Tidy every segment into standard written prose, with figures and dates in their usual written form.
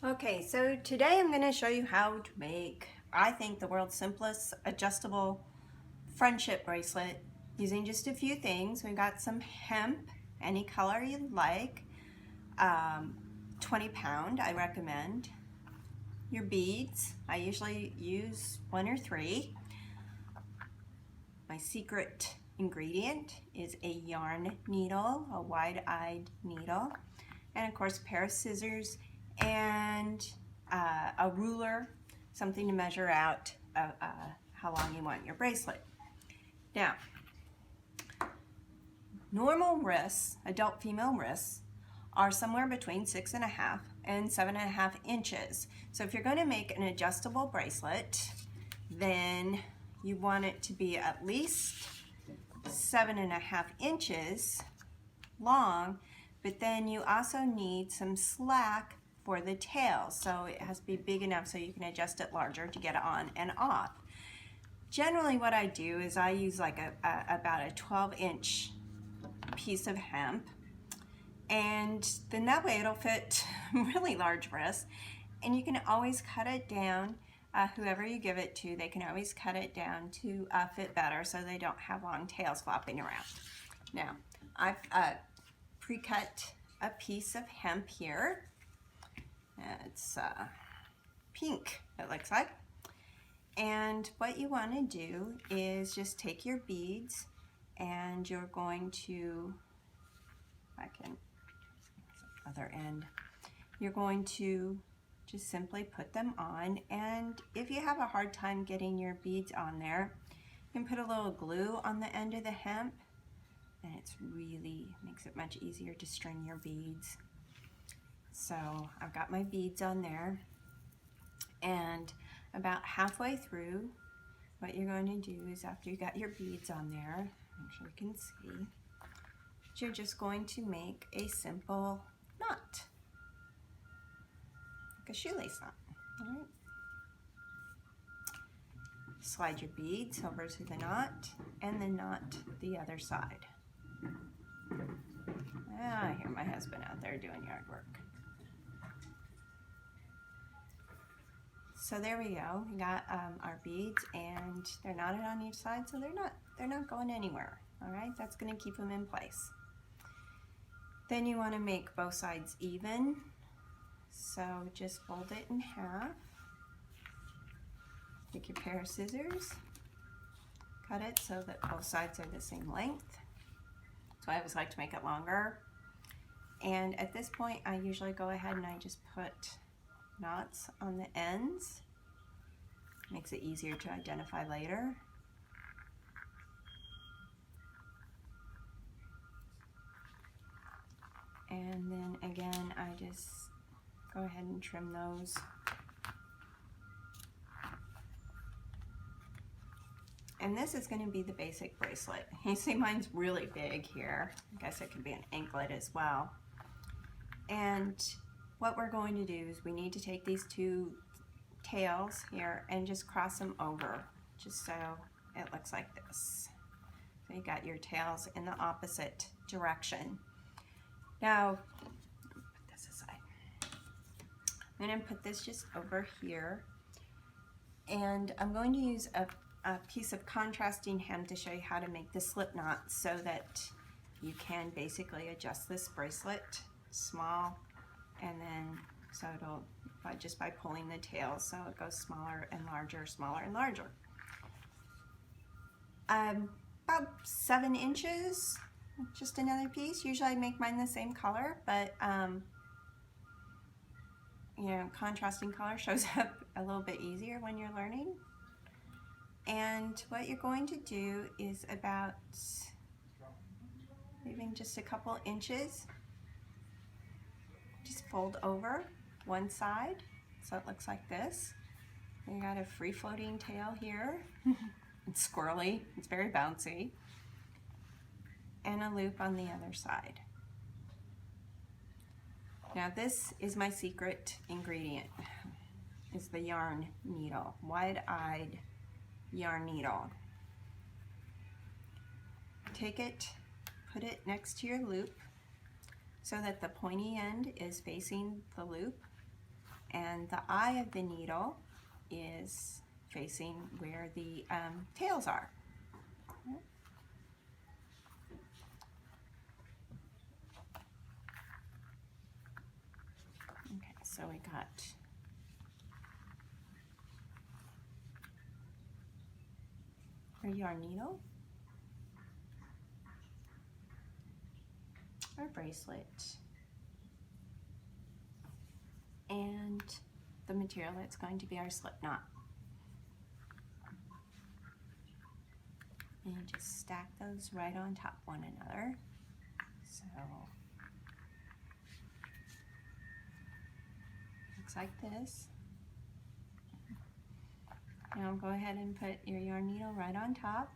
Okay, so today I'm going to show you how to make, I think, the world's simplest adjustable friendship bracelet using just a few things. We've got some hemp, any color you like, 20 pound I recommend. Your beads, I usually use 1 or 3. My secret ingredient is a yarn needle, a wide-eyed needle, and of course a pair of scissors and a ruler, something to measure out how long you want your bracelet. Now, normal wrists, adult female wrists, are somewhere between 6.5 and 7.5 inches. So if you're going to make an adjustable bracelet, then you want it to be at least 7.5 inches long, but then you also need some slack for the tail, so it has to be big enough so you can adjust it larger to get it on and off. Generally what I do is I use like about a 12-inch piece of hemp, and then that way it'll fit really large wrists, and you can always cut it down. Whoever you give it to, they can always cut it down to fit better so they don't have long tails flopping around. Now, I've pre-cut a piece of hemp here. It's pink, it looks like. And what you want to do is just take your beads and you're going to, other end, you're going to just simply put them on, and if you have a hard time getting your beads on there, you can put a little glue on the end of the hemp, and it's really makes it much easier to string your beads. So I've got my beads on there, and about halfway through, what you're going to do is, after you got your beads on there, make sure you can see, you're just going to make a simple knot, like a shoelace knot. All right. Slide your beads over to the knot, and then knot the other side. I hear my husband out there doing yard work. So there we go. We got our beads, and they're knotted on each side, so they're not going anywhere. All right, that's going to keep them in place. Then you want to make both sides even, so just fold it in half. Take your pair of scissors, cut it so that both sides are the same length. So I always like to make it longer. And at this point, I usually go ahead and I just put knots on the ends. Makes it easier to identify later. And then again, I just go ahead and trim those. And this is going to be the basic bracelet. You see mine's really big here. I guess it could be an anklet as well. And what we're going to do is we need to take these two tails here and just cross them over, just so it looks like this. So you got your tails in the opposite direction. Now, put this aside. I'm going to put this just over here, and I'm going to use a piece of contrasting hem to show you how to make the slip knot so that you can basically adjust this bracelet small, and then so it'll just by pulling the tail, so it goes smaller and larger, smaller and larger. About 7 inches, just another piece. Usually I make mine the same color, but you know, contrasting color shows up a little bit easier when you're learning. And what you're going to do is about leaving just a couple inches, just fold over one side so it looks like this. You got a free floating tail here. It's squirrely, it's very bouncy, and a loop on the other side. Now this is my secret ingredient, is the yarn needle, wide-eyed yarn needle. Take it, put it next to your loop so that the pointy end is facing the loop, and the eye of the needle is facing where the tails are. Okay, so we got our yarn needle, our bracelet, and the material that's going to be our slip knot. And just stack those right on top of one another. So looks like this. Now go ahead and put your yarn needle right on top.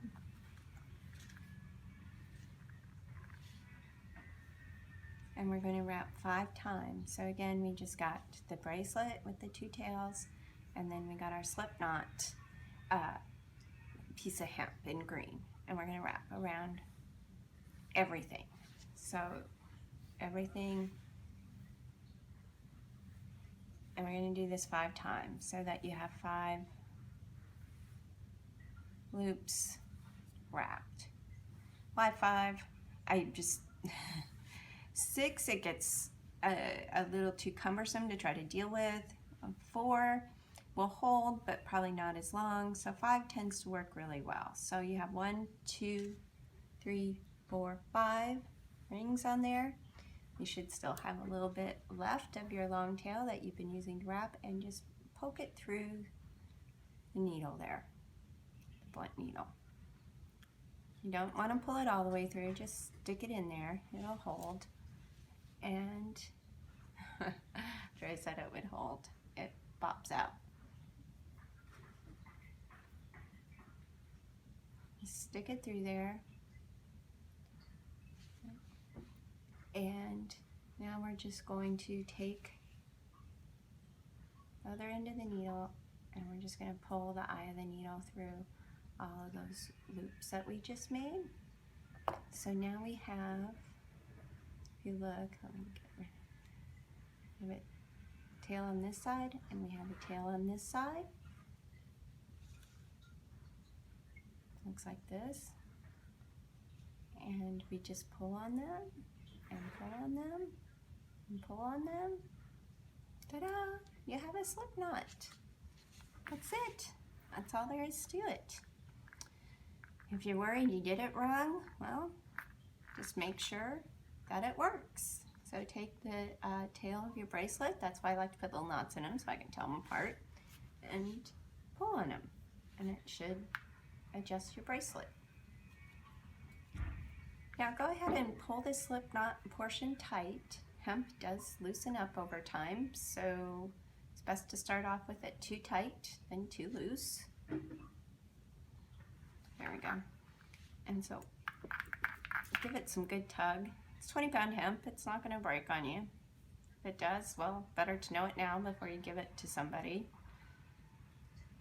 And we're going to wrap 5 times. So again, we just got the bracelet with the 2 tails, and then we got our slip knot piece of hemp in green. And we're going to wrap around everything. So everything, and we're going to do this 5 times so that you have 5 loops wrapped. Why 5? I just 6, it gets a little too cumbersome to try to deal with. 4 will hold, but probably not as long. So 5 tends to work really well. So you have 1, 2, 3, 4, 5 rings on there. You should still have a little bit left of your long tail that you've been using to wrap, and just poke it through the needle there, the blunt needle. You don't want to pull it all the way through, just stick it in there, it'll hold. And after I said it would hold, it pops out. Stick it through there. And now we're just going to take the other end of the needle, and we're just going to pull the eye of the needle through all of those loops that we just made. So now we have, if you look, let me get, we have a tail on this side, and we have a tail on this side. Looks like this. And we just pull on them, and pull on them, and pull on them. Ta-da! You have a slip knot. That's it. That's all there is to it. If you're worried you did it wrong, well, just make sure that it works. So take the tail of your bracelet, that's why I like to put little knots in them so I can tell them apart, and pull on them, and it should adjust your bracelet. Now go ahead and pull this slip knot portion tight. Hemp does loosen up over time, so it's best to start off with it too tight than too loose. There we go. And so give it some good tug. It's 20-pound hemp, it's not going to break on you. If it does, well, better to know it now before you give it to somebody.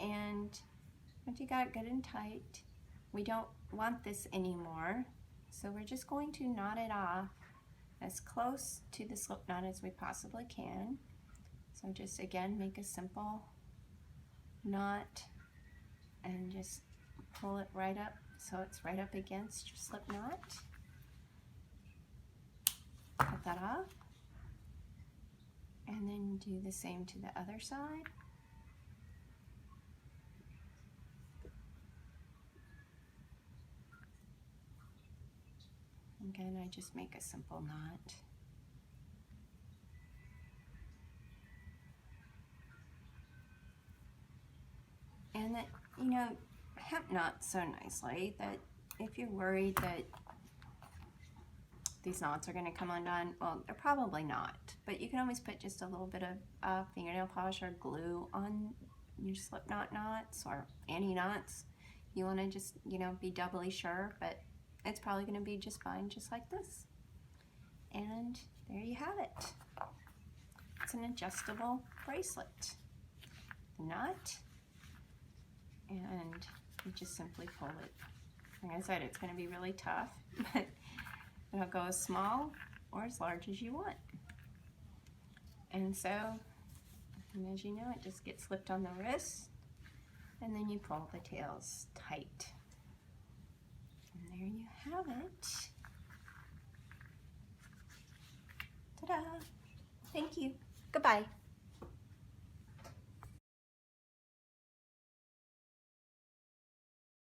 And once you got it good and tight, we don't want this anymore. So we're just going to knot it off as close to the slip knot as we possibly can. So just again, make a simple knot and just pull it right up so it's right up against your slip knot. Cut that off. And then do the same to the other side. Again, I just make a simple knot. And that, you know, hemp knots so nicely that if you're worried that these knots are going to come undone, well, they're probably not. But you can always put just a little bit of fingernail polish or glue on your slip knot knots or any knots. You want to just, you know, be doubly sure, but it's probably going to be just fine, just like this. And there you have it. It's an adjustable bracelet. Knot, and you just simply pull it. Like I said, it's going to be really tough, but it'll go as small or as large as you want. And so And as you know, it just gets slipped on the wrist, and then you pull the tails tight. And there you have it. Ta-da! Thank you. Goodbye.